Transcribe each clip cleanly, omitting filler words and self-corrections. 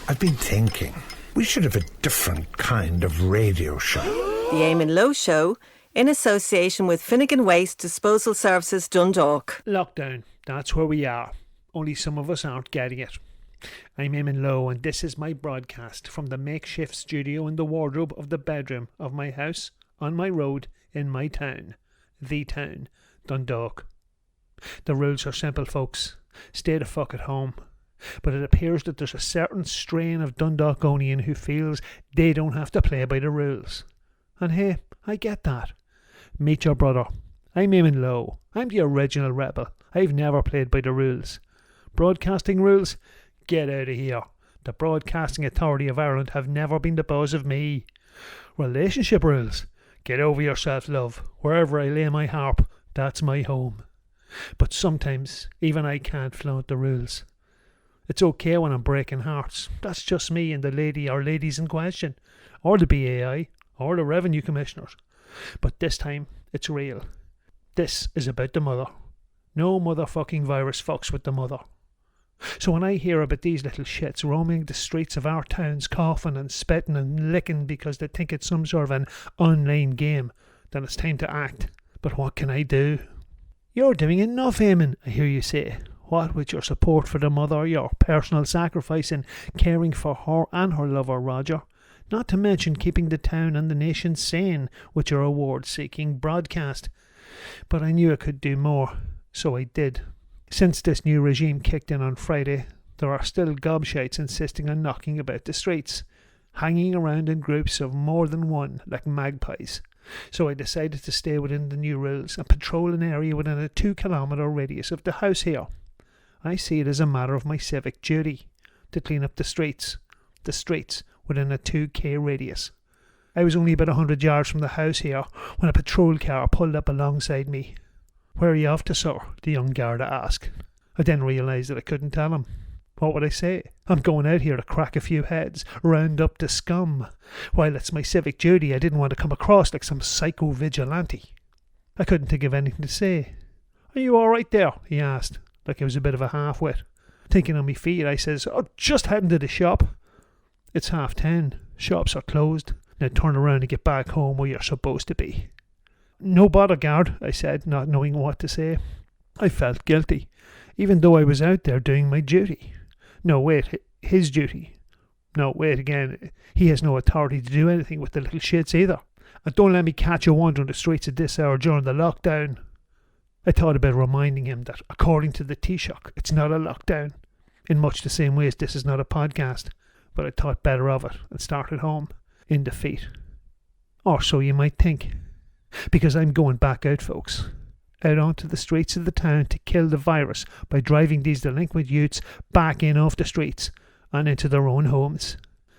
I've been thinking, we should have a different kind of radio show. The Eamon Lowe Show, in association with Finnegan Waste Disposal Services Dundalk. Lockdown, that's where we are. Only some of us aren't getting it. I'm Eamon Lowe, and this is my broadcast from the makeshift studio in the wardrobe of the bedroom of my house, on my road, in my town. The town, Dundalk. The rules are simple, folks. Stay the fuck at home. But it appears that there's a certain strain of Dundalkonian who feels they don't have to play by the rules. And hey, I get that. Meet your brother. I'm Eamon Lowe. I'm the original rebel. I've never played by the rules. Broadcasting rules? Get out of here. The Broadcasting Authority of Ireland have never been the boss of me. Relationship rules? Get over yourself, love. Wherever I lay my harp, that's my home. But sometimes, even I can't flaunt the rules. It's okay when I'm breaking hearts. That's just me and the lady or ladies in question, or the BAI, or the Revenue Commissioners. But this time, it's real. This is about the mother. No motherfucking virus fucks with the mother. So when I hear about these little shits roaming the streets of our towns, coughing and spitting and licking because they think it's some sort of an online game, then it's time to act. But what can I do? You're doing enough, Eamon, I hear you say. What with your support for the mother, your personal sacrifice in caring for her and her lover Roger, not to mention keeping the town and the nation sane with your award-seeking broadcast. But I knew I could do more, so I did. Since this new regime kicked in on Friday, there are still gobshites insisting on knocking about the streets, hanging around in groups of more than one like magpies. So I decided to stay within the new rules and patrol an area within a 2-kilometre radius of the house here. I see it as a matter of my civic duty to clean up the streets within a 2k radius. I was only about 100 yards from the house here when a patrol car pulled up alongside me. "Where are you off to, sir?" the young Garda asked. I then realised that I couldn't tell him. What would I say? I'm going out here to crack a few heads, round up the scum. While it's my civic duty, I didn't want to come across like some psycho vigilante. I couldn't think of anything to say. "Are you all right there?" he asked, like I was a bit of a half-wit. Thinking on me feet, I says, "Oh, just heading to the shop." "It's 10:30. Shops are closed. Now turn around and get back home where you're supposed to be." "No bother, guard," I said, not knowing what to say. I felt guilty, even though I was out there doing my duty. No, wait, his duty. No, wait again, he has no authority to do anything with the little shits either. And don't let me catch you wandering the streets at this hour during the lockdown. I thought about reminding him that, according to the Taoiseach, it's not a lockdown, in much the same way as this is not a podcast, but I thought better of it and started home, in defeat. Or so you might think. Because I'm going back out, folks. Out onto the streets of the town to kill the virus by driving these delinquent youths back in off the streets and into their own homes.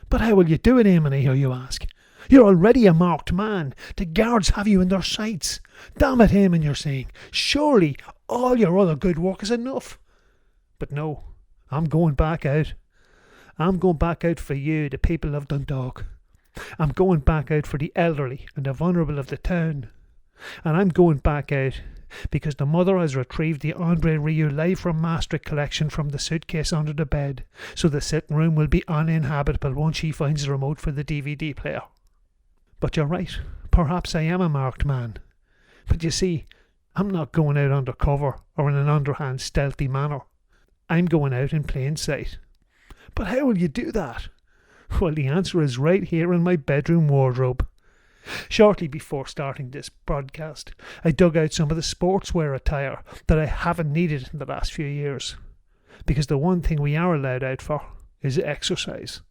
But how will you do it, Eamon, I hear you ask? You're already a marked man. The guards have you in their sights. Damn it, Eamon, you're saying. Surely all your other good work is enough. But no, I'm going back out. I'm going back out for you, the people of Dundalk. I'm going back out for the elderly and the vulnerable of the town. And I'm going back out because the mother has retrieved the Andre Rieu Live from Maastricht collection from the suitcase under the bed, so the sitting room will be uninhabitable once she finds the remote for the DVD player. But you're right, perhaps I am a marked man. But you see, I'm not going out undercover or in an underhand stealthy manner. I'm going out in plain sight. But how will you do that? Well, the answer is right here in my bedroom wardrobe. Shortly before starting this broadcast, I dug out some of the sportswear attire that I haven't needed in the last few years. Because the one thing we are allowed out for is exercise.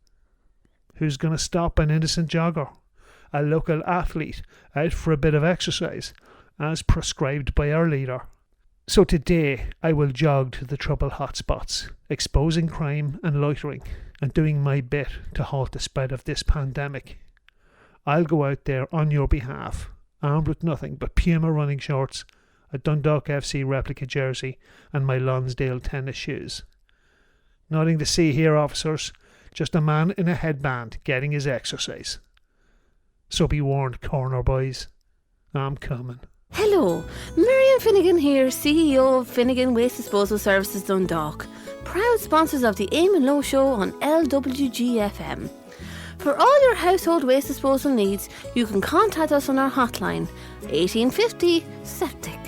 Who's going to stop an innocent jogger, a local athlete, out for a bit of exercise, as prescribed by our leader? So today I will jog to the trouble hotspots, exposing crime and loitering, and doing my bit to halt the spread of this pandemic. I'll go out there on your behalf, armed with nothing but Puma running shorts, a Dundalk FC replica jersey, and my Lonsdale tennis shoes. Nothing to see here, officers, just a man in a headband getting his exercise. So be warned, corner boys, I'm coming. Hello, Marion Finnegan here, CEO of Finnegan Waste Disposal Services Dundalk. proud sponsors of the Eamon Lowe Show on LWGFM. For all your household waste disposal needs, you can contact us on our hotline, 1850 Septic.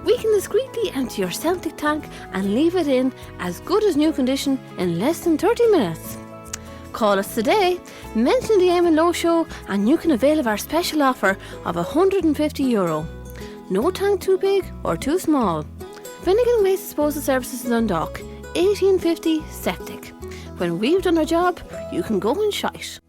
We can discreetly empty your septic tank and leave it in as good as new condition in less than 30 minutes. Call us today, mention the Eamon Lowe Show, and you can avail of our special offer of €150. No tank too big or too small. Finnegan Waste Disposal Services Dundalk, 1850 Septic. When we've done our job, you can go and shite.